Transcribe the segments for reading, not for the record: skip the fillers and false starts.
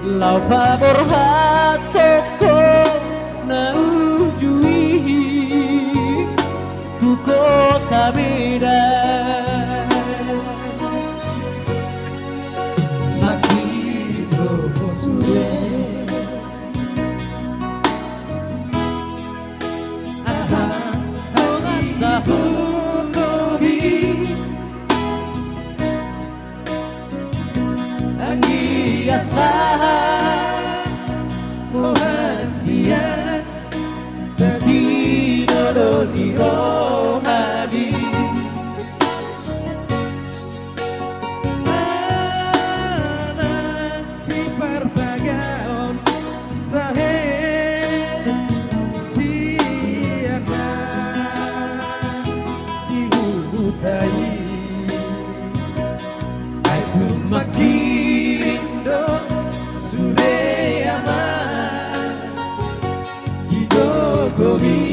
Lau favor hatoko nang jui tu kota beda makin suwe sa hukobi ang iasahan mohasian di rohani anak si perbagaon terakhir siakan dihutai aku makin do sudah aman digogomi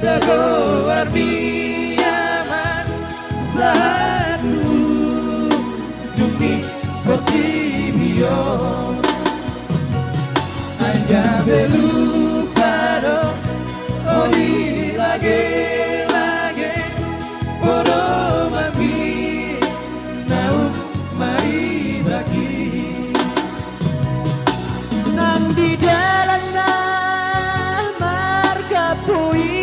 Dago armiaman satu jumi kotibio Aya belupado oli lage Poro mami nau mari bagi Nang di dalam marga pui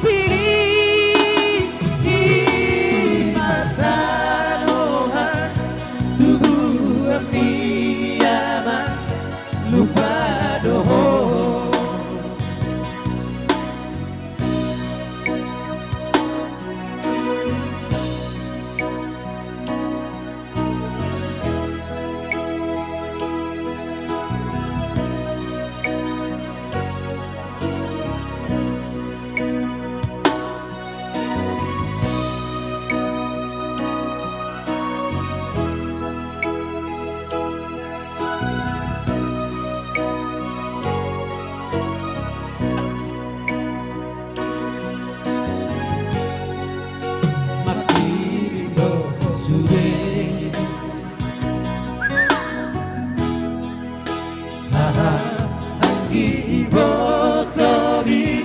pilih mata Tuhan tubuh aman lupa doho Anggi botori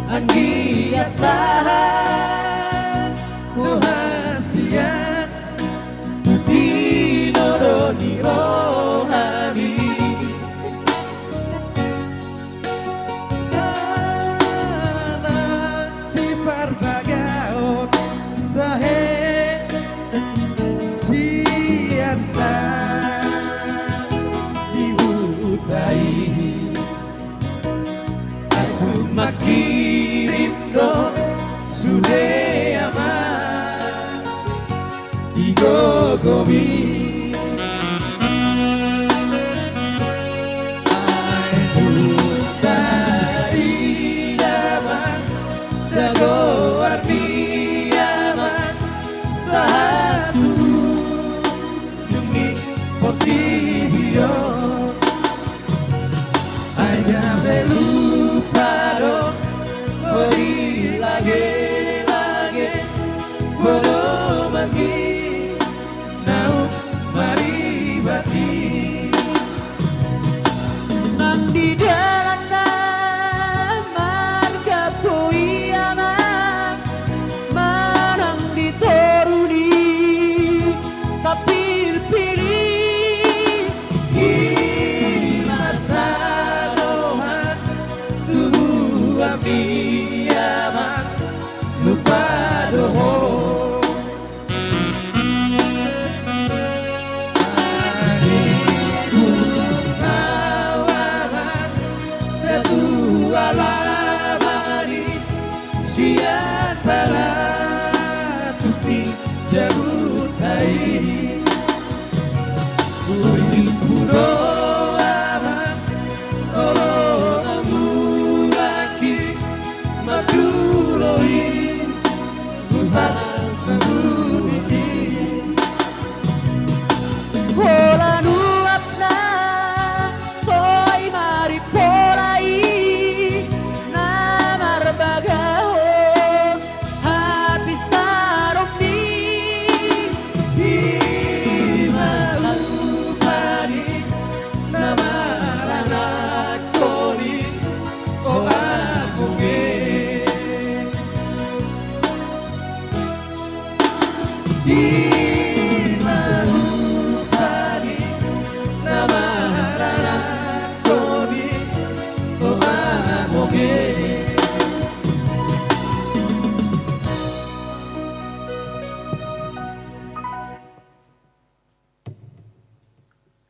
Anggi asahan kuhasian Dino roni rohani anak si perbagaon terakhir siapa aku makirim do sudah aman digogomi